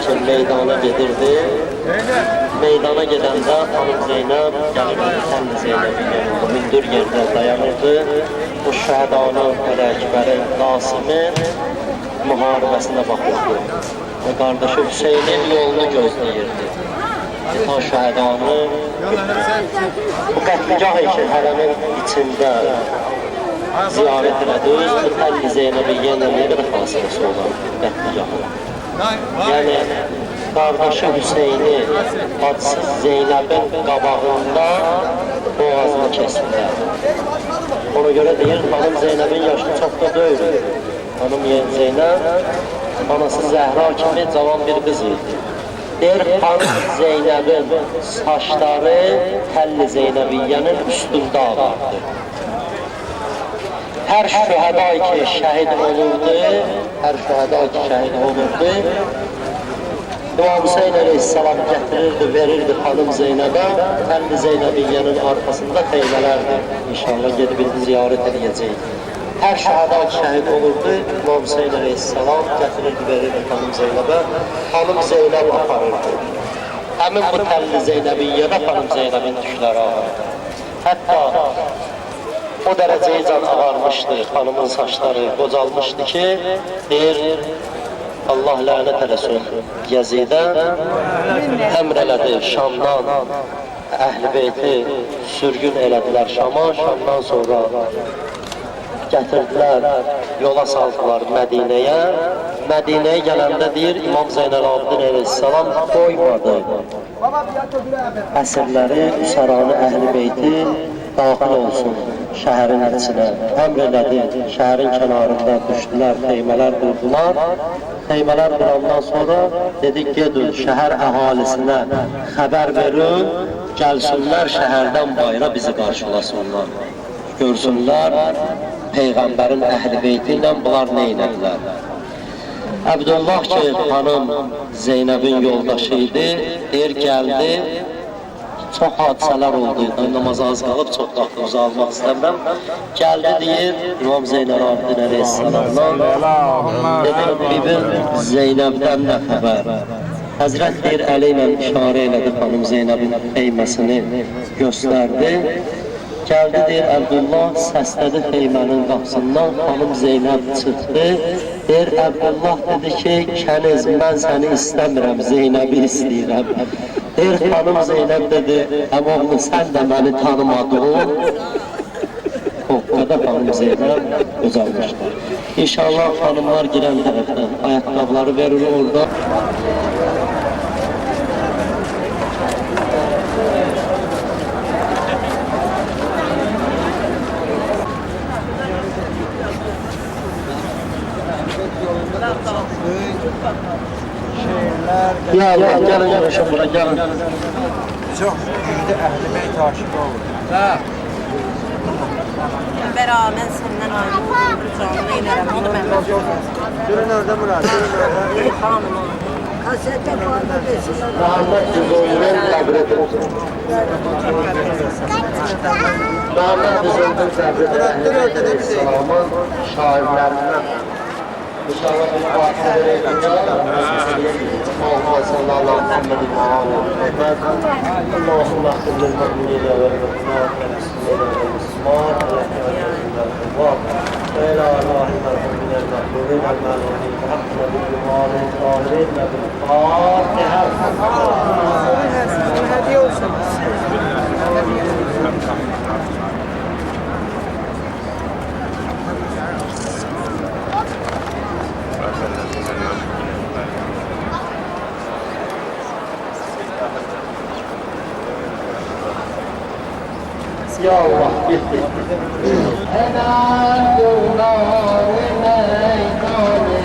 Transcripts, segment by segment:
üçün meydana gedirdi. Meydana gedəndə Xanım Zeynəb gəlirdi, Xanım Zeynəbin yanında hündür yerdə dayanırdı. Bu şəhədanın Əli-Əkbərin, Qasimin müharibəsinə baxırdı və qardaşı Hüseynin yolunu gözləyirdi. Ta şəhədanı bu qətligah hərəmin içində ziyarət elədi. Bu Xanım Zeynəbin yenə nə qədər fasiləsi olan qətligahı. Yəni, qardaşı Hüseyni bacısı Zeynəbin qabağında boğazını kestiler. Ona göre deyir, Xanım Zeynəbin yaşı çox da deyil. Xanım Zeynəb, anası Zəhra kimi cavan bir qız idi. Deyir, Xanım Zeynəbin saçları Təlli Zeynəbiyyənin üstündə ağardı. Her şühəda ki şəhid olurdu, İmam Hüseyin Aleyhisselam getirirdi, verirdi Xanım Zeynəbə, Təlli Zeynəbiyyənin arkasında xeymələrdi. İnşallah gedib ziyaret edəcəyik. Her şühəda ki şəhid olurdu, İmam Hüseyin Aleyhisselam getirirdi, verirdi Xanım Zeynəbə, Xanım Zeynəb aparırdı. Həmin bu Təlli Zeynəbiyyədə Xanım Zeynəbin tükləri ağardı. Hətta o dereceye can ağarmıştı, hanımın saçları qocalmıştı ki, deyir, Allah lənət eləsin Yezidə, əmr elədi Şamdan, Əhl-i Beyti sürgün elədilər Şama, Şamdan sonra gətirdilər, yola saldılar Mədinəyə. Mədinəyə gələndə deyir, İmam Zeynəl-Abidin Aleyhisselam qoymadı əsirləri, Üsəranı, Əhl-i Beyti daxil olsun şəhərin içine. Əmr elədi, şəhərin kənarında düşdülər, xeymələr qurdular. Xeymələr qurandan sonra dedik, gedin şəhər əhalisinə xəbər verin, gəlsinlər şəhərdən bayra bizi qarşılasınlar. Görsünlər, Peyğəmbərin Əhl-i Beyti ilə bunlar nə elədilər. Əbdullah ki, xanım Zeynəbin yoldaşı idi, deyir, gəldi. Çox hadisələr oldu, namaza az qalıb, çox vaxtımızı almaq istəmirəm. Gəldi deyir, İmam Zeynəl-Abidin Aleyhisselamdan, dedim, bibim Zeynəbdən nə xəbər? Həzrət deyir, əli ilə işarə elədi, xanım Zeynəbin xeyməsini göstərdi. Gəldi deyir, Əbdullah səslədi xeymənin qapısından, xanım Zeynəb çıxdı. Deyir, Əbdullah dedi ki, kəniz, mən səni istəmirəm, Zeynəbi istəyirəm. Deyir, xanım Zeynəb dedi, əmoğlu sən də məni tanımadın. Hoqqada xanım Zeynəb uzanmışlar. İnşallah xanımlar girən tərəfdən ayaqqabları verir orada. Ya Allah, gəlin yanaşın bura, gəlin. Çox indi Əhl-i Beyt aşıqı olur. Bəra, mən səndən ayrı canlı elərəm, onu mən Durun orada Murat, durun orada. xanım. Kasette vardı desinler. Rahmet Düzeyir'in qəbridir. Rahmet Düzeyir'in qəbridir. Aleyhisselamın şairlərindən. İnşallah bir fatihələr edəcək. Allah sallallahu aleyhi ve sellem. Allahümme akıllı müminine ve وإلى الله المرحوم من المحبوبين المعلومين وحقنا بالجمال الظاهرين بالفاتحة. Ya Allah, bitti. Hemen yolları meydanı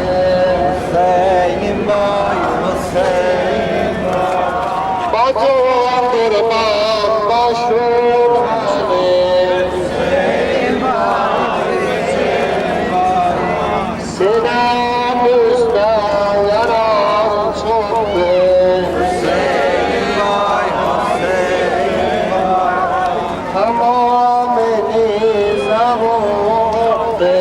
Hüseyin bay, Hüseyin bay. bacım durmam başım halim. Hüseyin bay, Hüseyin bay. Sinemizde yaram çoktur. Hüseyin bay, Hüseyin bay. Tamamını zavurdu.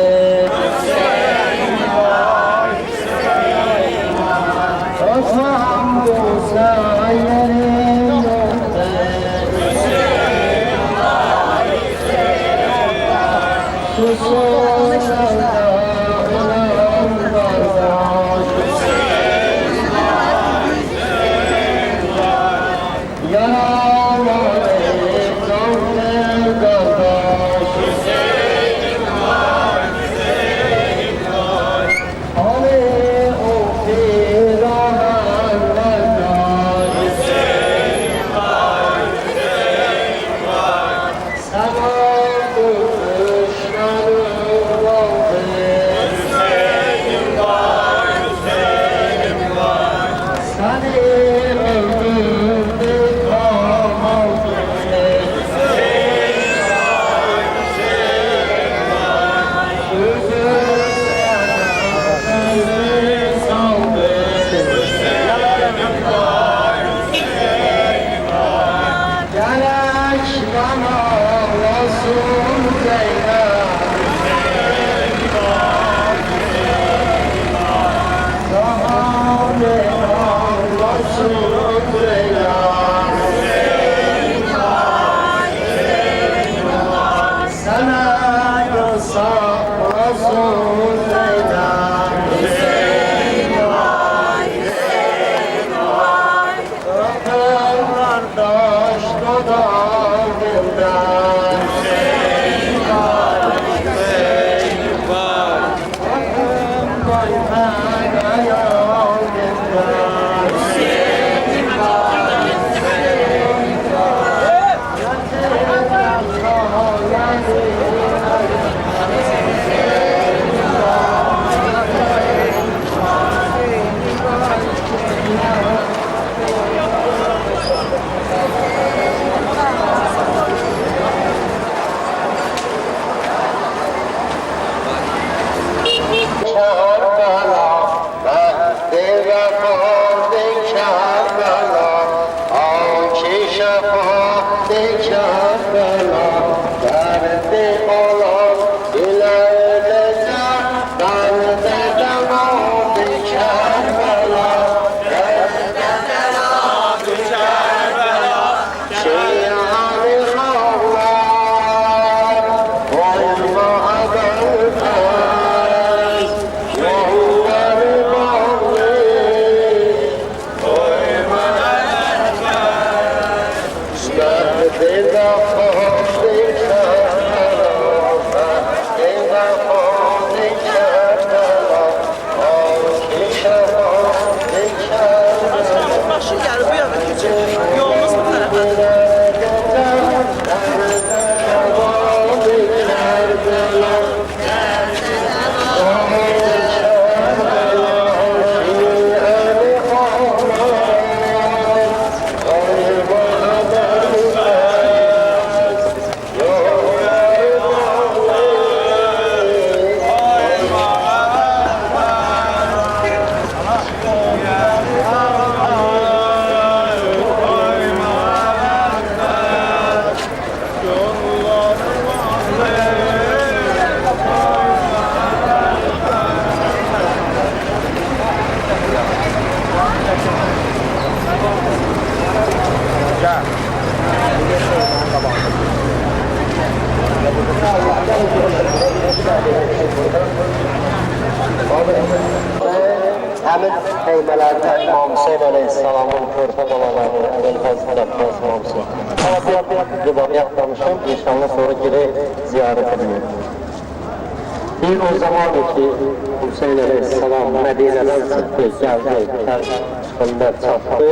Həmin xeymələrdə İmam Hüseyin Aleyhisselamın körpə balaları, Əvəl-Fəzl Əbbas İmam Hüseyin. Ama bir rivayət danışım, inşallah sonra girək ziyarət edin. Bir o zaman ki Hüseyin Aleyhisselam Mədinədən çıxdı, gəldi, çıxınlar çatdı.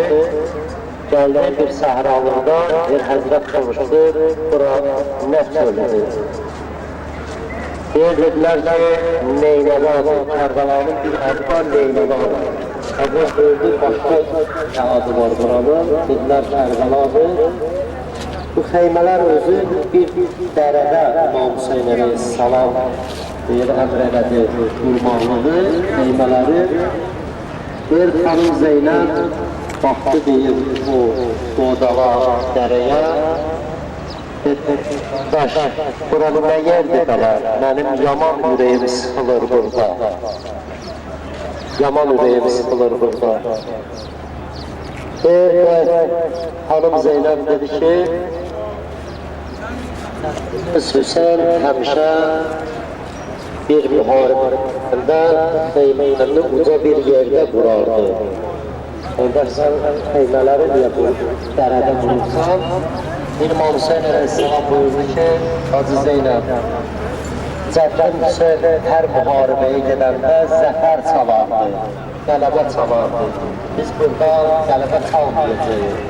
Gəldi bir səhralıqda bir həzrət soruşdu, bura nə söyledi? Dedilər ki, Neynəvadır, Kərbəlanın bir adı var, Neynəvadır. Əvvəl öldü, başqa adı var buranın, dedilər Kərbaladır. Bu xeymələr özü bir dərədə İmam Hüseyin Aleyhisselam deyir, əmr elədi, qurbanlığı, xeymələri. Bir xanım Zeynəb baxdı deyir, o qodala dərəyə. Daş, buranı nə yerdir belə? Mənim yaman ürəyim sıxılır burada. Yaman ürəyim sıxılır burada. Hanım Zeynep dedi ki, Hüseyin həmişə bir müharibəsində xeymələrini uca bir yerdə qurardı. Orada sən xeymələri niyə bu dərədə qurursan? İmam Hüseyin Aleyhisselam buyurdu ki, Hacı Zeynep, Cəddin Hüseyin hər müharibəyə gedəndə zəfər çalardı, qələbə çalardı. Biz burada qələbə çalmayacağıq.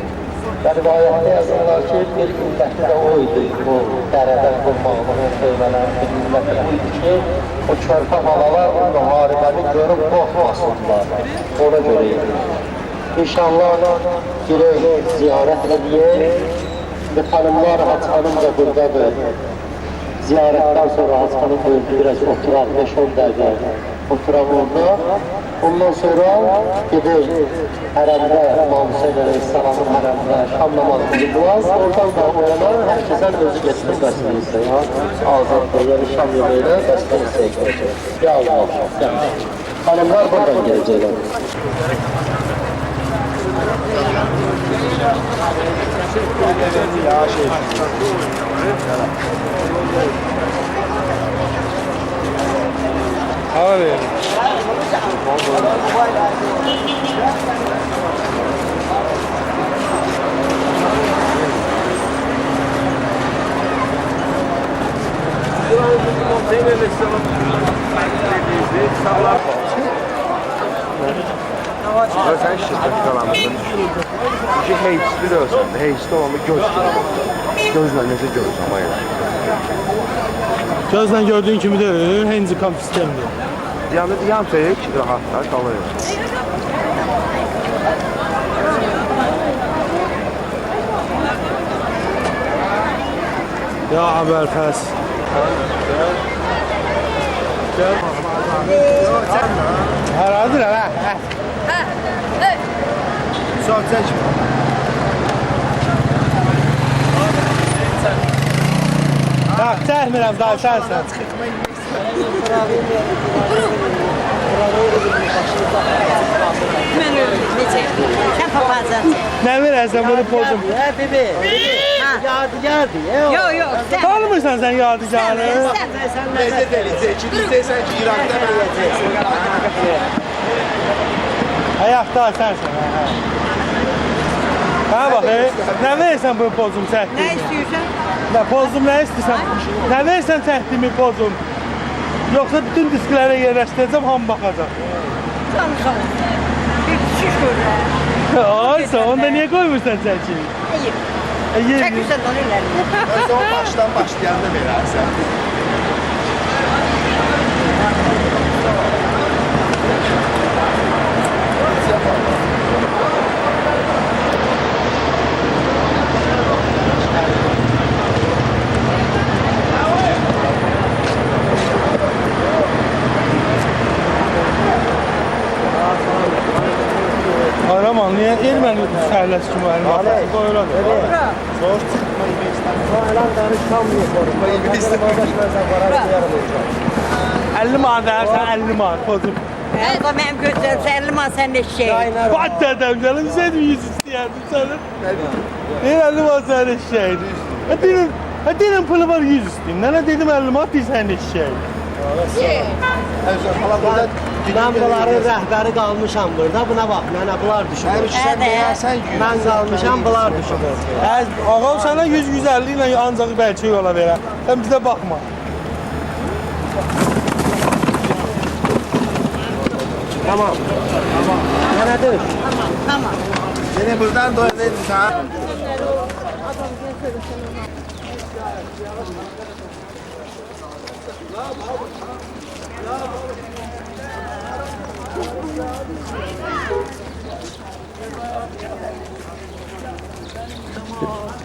Və rivayətdə yazırlar ki, bir illəti də o idi, bu dərədə qurmağının xeymələri bir illəti də o idi ki, o körpə halalar o müharibəni görüb qorxmasınlar, ona görə idi. İnşallah girək, ziyarət edəyək və xanımlar, Hacı xanım da buradadır. Ziyarətdən sonra Hacı xanım buyurdu, biraz oturaq, 5-10 dəqiqə oturaq orada. Ondan sonra gedək hərəmdə, İmam Hüseyin Aleyhisselamın hərəmdə şam namazı qılmaz. Oradan da oyanar, hər kəsən özü geçsin qəsdinizə ya. Azadda, yəni şam yemeğiyle qəsdinizə gələcək. Ya Allah, yəni. Hanımlar buradan gələcəklər. Hava verin. Sen şirket kalanmışsın. İki heyçli de olsan, heyçli olanı göz gözle necə görürsən bayıla. Gözle gördüğün kimi de handicap sistemdir. Yani yan sayı ki rahatlar kalır. Ya Haberfes. Haradır ha. Saat çək. Bak, çəkmirəm, daha sənsən. Mən öldüm, necə? Sən papazan. Nə verəsən bunu pozum? Bibi. Yadigardı. Yox, yox, sən. Tanımırsan sən yadigarı? Sən. Necə deyəcək ki, istəyirsən ki, İraqda verəcəksin. Ayaqda sənsən. Ha bax, nə versən bu pozum Nə çəkdiyimi? istəyirsən? Nə pozum nə istəyirsən? Nə versən çəkdiyimi pozum? Yoxsa bütün disklərə yerləşdirəcəm, hamı baxacaq. Tanışam. Bir şiş görürəm. Aysa, onda niyə qoymursan çəkini? Hayır. Çəkirsən onu ilərini. Öz o başdan başlayanda verərsən. Araman, niyə erməni səhləsi kimi əlim atası qoyuladır? Soğuş çıxmayı istəmirəm. Elan danışamıyor. Ben 50 manat dərsən, 50 manat pozum. O mənim gözlərim, sən 50 man sən eşeği. Bat dədəm gəlin, sən 100 istəyərdin sənin. Deyir 50 manat sənin eşeğidir. Deyirəm pulu var 100 istəyim. Nənə dedim 50 manat deyir sənin eşeği. Ben bunların rəhbəri qalmışam burada. Buna bax, mənə bunlar düşür. Sən deyərsən 100. Ben qalmışam, bunlar düşür. Ağam sənə 100-150 ilə ancaq bəlkə yola verər. Sən bizə baxma. Tamam. Mənə düş. Tamam. Seni buradan doyurayım sen.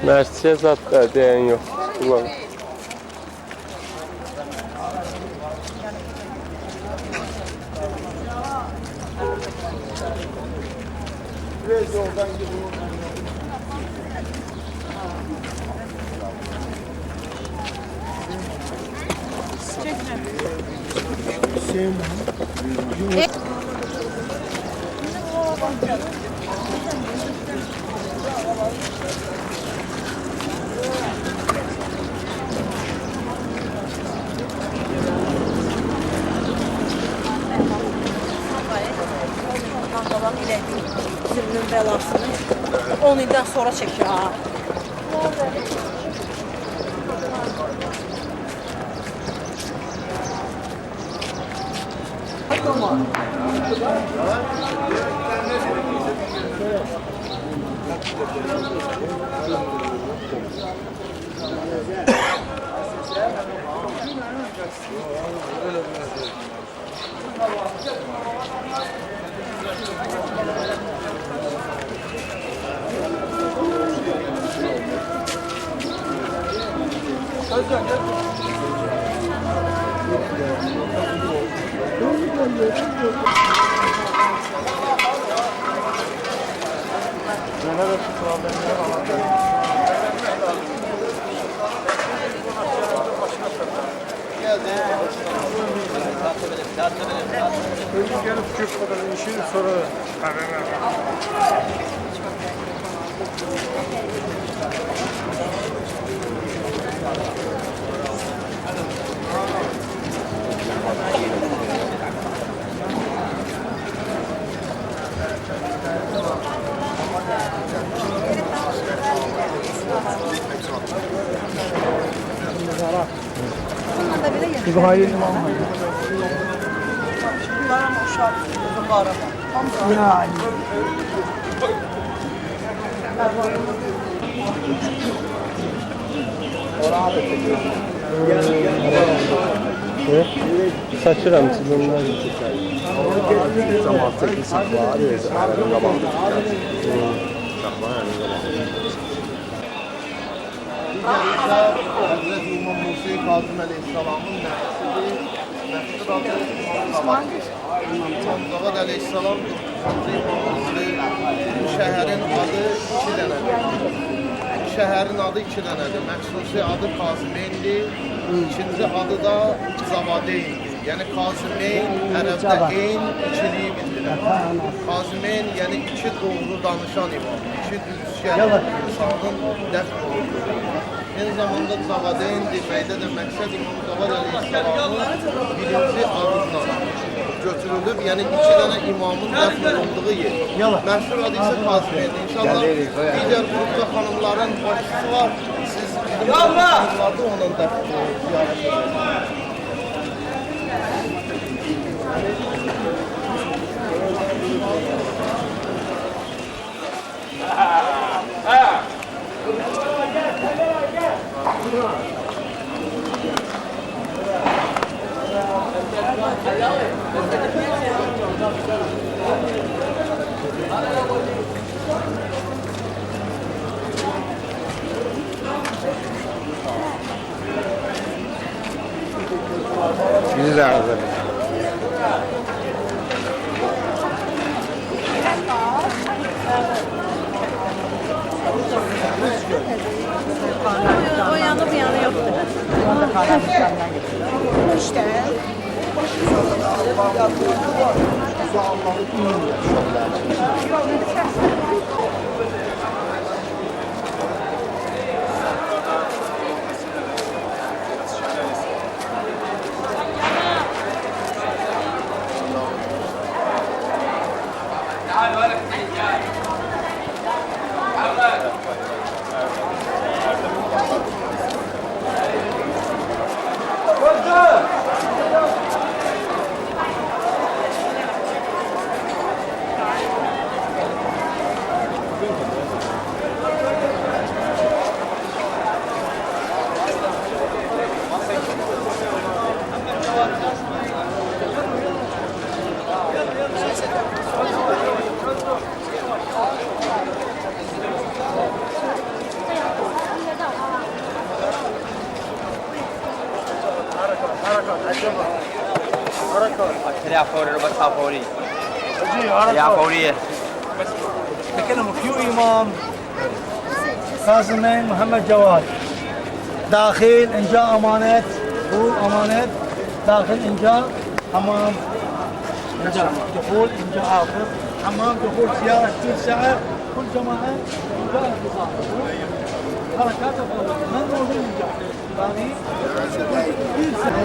Mersiye zat diyen yok. Ulan. zülmün bəlasını 10 ildən sonra çəkir ha. Gelip köprüden işini sonra İbrahim İmam. Yani. Saçıram siz onlar. Zaman teknik var. Arada kapandı. Hazreti İmam Musa Kazım Aleyhisselam'ın nəfsidir. Nəfsir adı İmam Dağad Aleyhisselam imamımızdır. Bu şəhərin adı 2 dənədir. Şəhərin adı 2 dənədir. Məxsusi adı Kazımeyndir. İkinci adı da Zavadeyndir. Yəni Kazımeyn ərəbdə eyn ikiliyi bildirir. Kazımeyn yəni 2 doğru danışan imam. 2 düz insanın dəfn olunduğu. Eyni zamanda Zavadeyn deməkdə də məqsəd İmam Dağad Aleyhisselamın birinci adından götürülüb, yəni 2 dənə imamın dəfn olunduğu yer. Məşhur adı isə Kazımeyndir. İnşallah digər qrupda xanımların başçısı var. Siz bizim xanımlarda onun dəfn ziyarət edirsiniz. Güzel. O yanı bu yanı yoktur. İşte. يا فوري ربع فوري يا فورية بكلمه كيو إمام كاظمين محمد جواد داخل إنجاء أمانات دخول أمانات داخل إنجاء حمام دخول إنجاء آخر حمام دخول سيارة 6 ساعة كل جماعة إنجاء اختصار حركات من موجود إنجاء ثاني 6 ساعة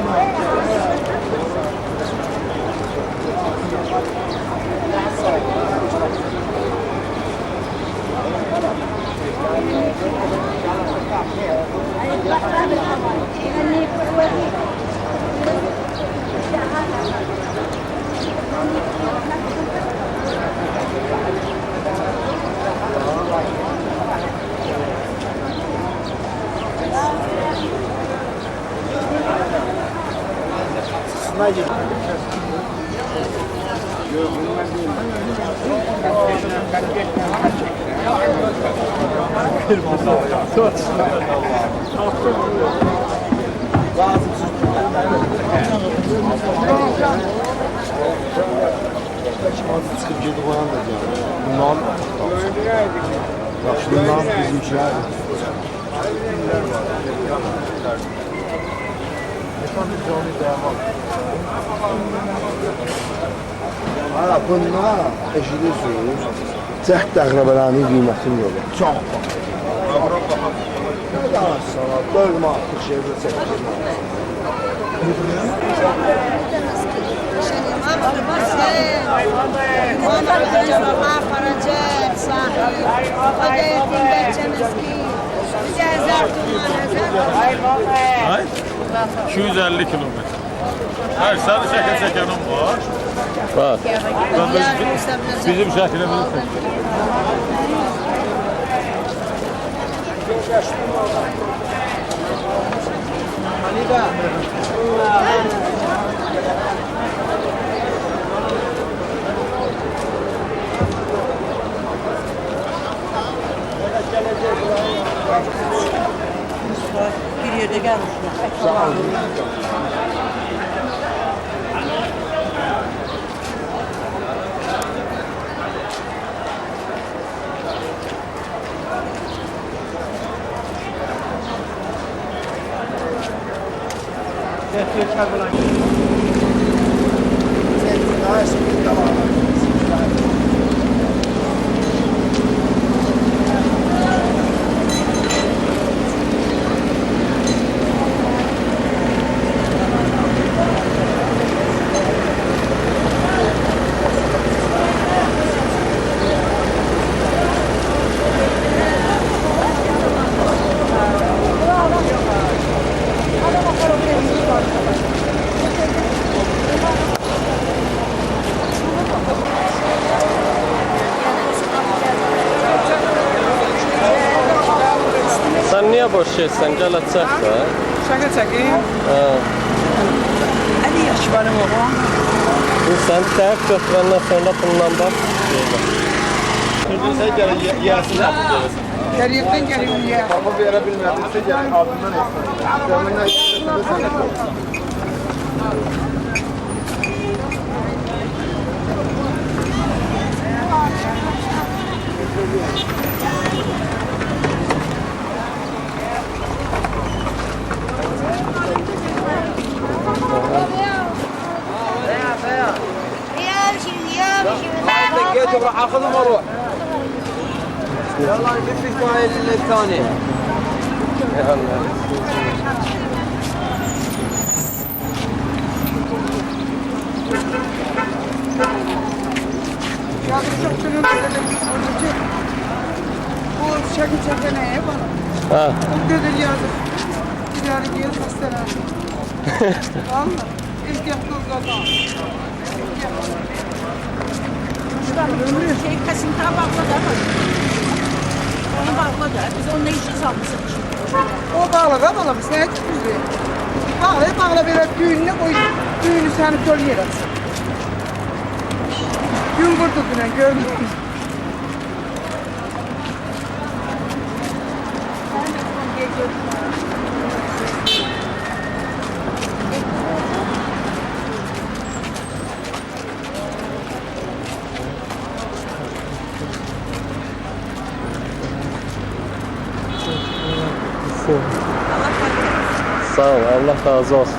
Çıxıb gedib oyan da gəlir. Bundan yaxşılığından bizimkilər. Ha, bunlar eşidirsiniz. Cəhd əqrəbələrinin qiymətini yoxdur. Çox bax. Ya sana bölmə artıq şeydə çəkir. Ay, 250 kilometre. Hayır, sarı şəkil çəkənim var. Var. Bizim şəkilimiz çək. Bir yerde gelmişler. Sağ olun. Sen niye boş şeysen? Gel açsak da. Şaka çekeyim. Ha. Hadi yaş benim oğlum. Sen terk götürenden sonra bundan bak. Sen gəl yersin yapacağız. Geriyekten geliyorum ya. Papa verə bilmədinsə gəl abimdən etsin. Zəminə istəsən sən et. دقيت وراح اخذهم واروح يلا نجيب لك هاي الثانيه Bu şaka çekene bana. Ha. Ödül yazık. İdare gel hastalar. Valla. İlk yaptığı kadar. Şey Kasım'da bağladı ama. Onu bağladı. Biz onunla işi salmışız. O bağla biz ne etmişiz? Bağla böyle düğününe koy. Düğünü seni köl yer atsın. Gün vurdu güne gördün mü? Sağ ol. Allah razı olsun.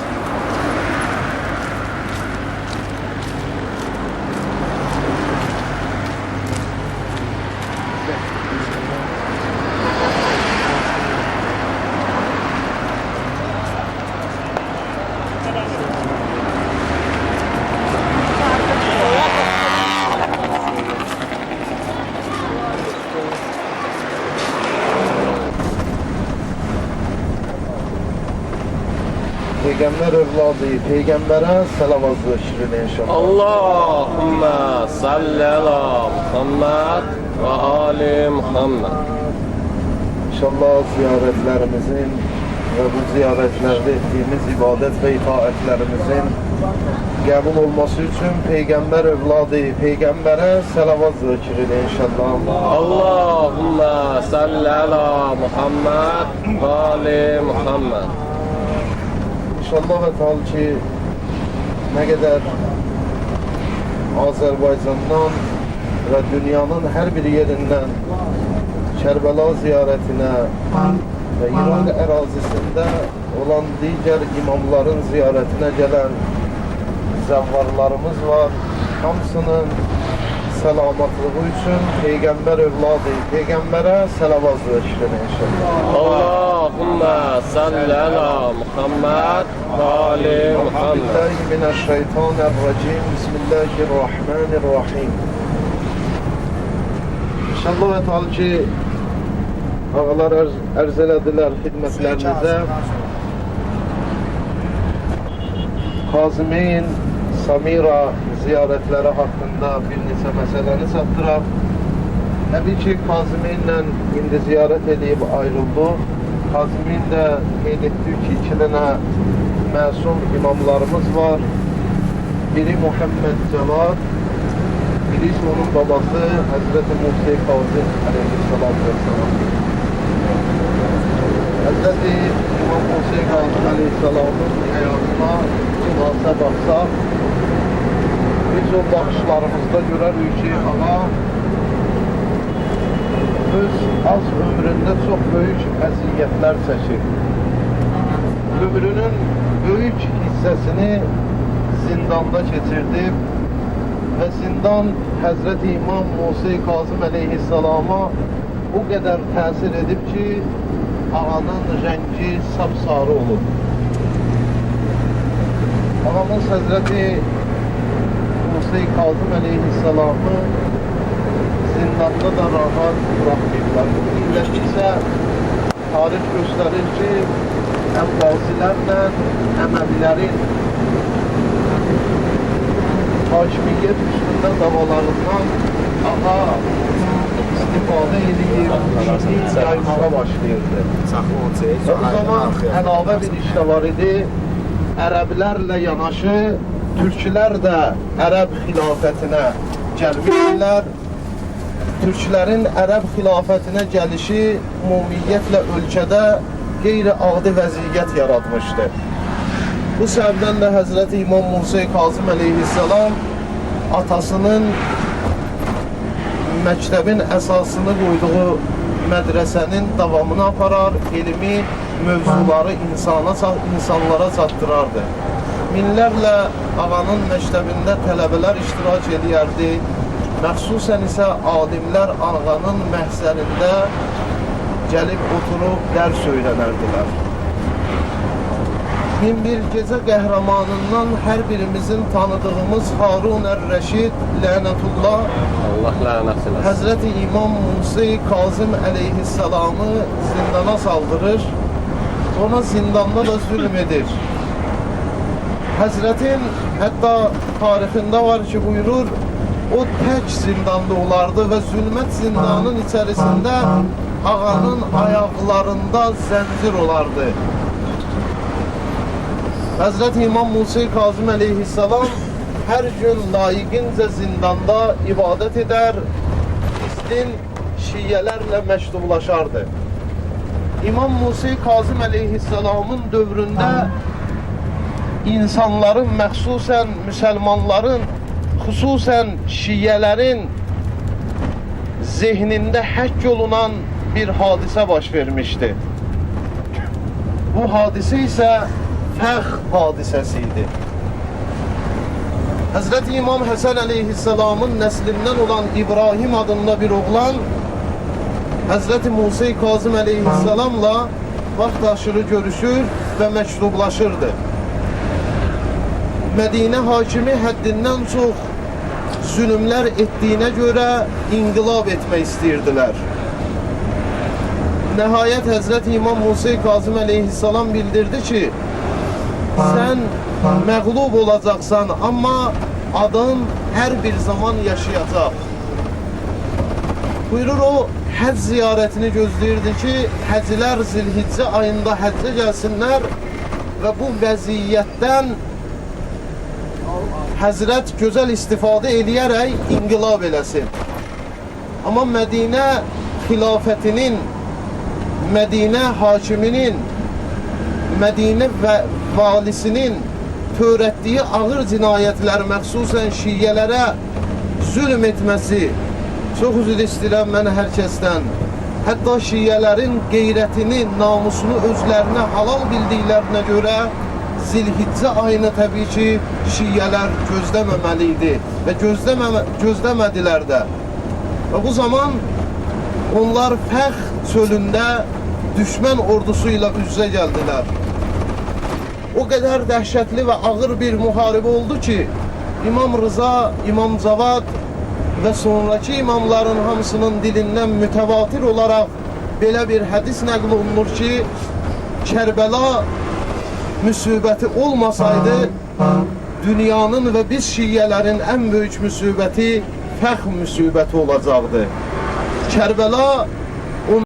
Peygamber evladı, peygambere selam azı şirin inşallah. Allahümme salli ala Muhammed ve ali Muhammed. İnşallah ziyaretlerimizin ve bu ziyaretlerde ettiğimiz ibadet ve itaatlerimizin qəbul olması üçün Peyğəmbər övladı Peyğəmbərə salavat zikr edin inşallah. Allahümme salli ala Muhammed ve ali Muhammed. İnşallah tal ki nə qədər Azərbaycandan və dünyanın hər bir yerindən Kərbəla ziyarətinə və İraq ərazisində olan digər imamların ziyarətinə gələn zəvvarlarımız var. Hamısının salamatlığı üçün Peyğəmbər övladı Peyğəmbərə salavat zikr edin inşallah. Allahümme salli ala Muhammed ve ali Muhammed. Bismillahirrahmanirrahim. Bismillahirrahmanirrahim. İnşallah və tal ki, ağalar ərz elədilər xidmətlərinizə. Kazımeyn Samira ziyarətləri haqqında bir neçə məsələni çatdıraq. Təbii ki, Kazımeynlə indi ziyarət edib ayrıldıq. Kazımeyn də qeyd etdik ki, 2 dənə məsum imamlarımız var. Biri Muhammed Cavad, biri onun babası Hazreti Musa Kazım aleyhissalam. Hazreti İmam Musa Kazım aleyhissalamın həyatına cihazda baxsaq, biz o baxışlarımızda görərik ki, ağa öz az ömründə çox böyük əziyyətlər çəkir. Ömrünün böyük hissəsini zindanda keçirdi və zindan Həzrəti İmam Musa Kazım əleyhissalama o qədər təsir edib ki, ağanın rəngi sapsarı olub. Ağamız Həzrəti Musa Kazım əleyhissalamı zindanda da rahat bırakmayıblar. Millət isə tarix göstərir ki, Əbbasilərlə Əməvilərin hakimiyyət üstündə davalarından ağa istifadə edib, dini yaymağa başlayırdı. O zaman əlavə bir iş də var idi. Ərəblərlə yanaşı, türklər də Ərəb xilafətinə gəlmişdilər. Türklərin Ərəb xilafətinə gəlişi ümumiyyətlə ölkədə qeyri-adi vəziyyət yaratmışdı. Bu səbəbdən də Həzrəti İmam Musa Kazım əleyhissalam atasının məktəbin əsasını qoyduğu mədrəsənin davamını aparar, elmi mövzuları insanlara çatdırardı. Minlərlə ağanın məktəbində tələbələr iştirak edərdi. Məxsusən isə alimlər ağanın məhzərində gəlib oturub dərs öyrənərdilər. Binbir gecə qəhrəmanından hər birimizin tanıdığımız Harun Ər-Rəşid lənətullah Allah lənət eləsin. Həzrəti İmam Musa Kazım əleyhissalamı zindana saldırır, ona zindanda da zülm edir. Həzrətin hətta tarixində var ki, buyurur, o tək zindanda olardı və zülmət zindanın içərisində ağanın ayaqlarında zəncir olardı. Həzrəti İmam Musa Kazım əleyhissalam hər gün layiqincə zindanda ibadət edər, istin şiyyələrlə məşğullaşardı. İmam Musa Kazım əleyhissalamın dövründə insanların, məxsusən müsəlmanların, xüsusən şiyyələrin zehnində həkk olunan bir hadisə baş vermişdi. Bu hadisə isə fəx hadisəsi idi. Həzrəti İmam Həsən əleyhissalamın nəslindən olan İbrahim adında bir oğlan Həzrəti Musa Kazım əleyhissalamla vaxt aşırı görüşür və məktublaşırdı. Mədinə hakimi həddindən çox zülümlər etdiyinə görə inqilab etmək istəyirdilər. Nəhayət Həzrəti İmam Musa Kazım əleyhissalam bildirdi ki, sən məğlub olacaqsan, amma adın hər bir zaman yaşayacaq. Buyurur, o həcc ziyarətini gözləyirdi ki, həcilər Zilhiccə ayında həccə gəlsinlər və bu vəziyyətdən Həzrət gözəl istifadə eləyərək inqilab eləsin. Amma Mədinə xilafətinin, Mədinə hakiminin, Mədinə valisinin törətdiyi ağır cinayətlər, məxsusən şiyyələrə zülm etməsi, çox üzr istəyirəm mən hər kəsdən, hətta şiyyələrin qeyrətini, namusunu özlərinə halal bildiklərinə görə Zilhiccə ayını təbii ki, şiyyələr gözləməməli idi və gözləmədilər də. Və bu zaman onlar Fəx çölündə düşmən ordusu ilə üz-üzə gəldilər. O qədər dəhşətli və ağır bir müharibə oldu ki, İmam Rıza, İmam Cavad və sonraki imamların hamısının dilindən mütəvatir olaraq belə bir hədis nəql olunur ki, Kərbəla müsibəti olmasaydı, dünyanın və biz şiyyələrin ən böyük müsibəti Fəx müsibəti olacaqdı. Kərbəla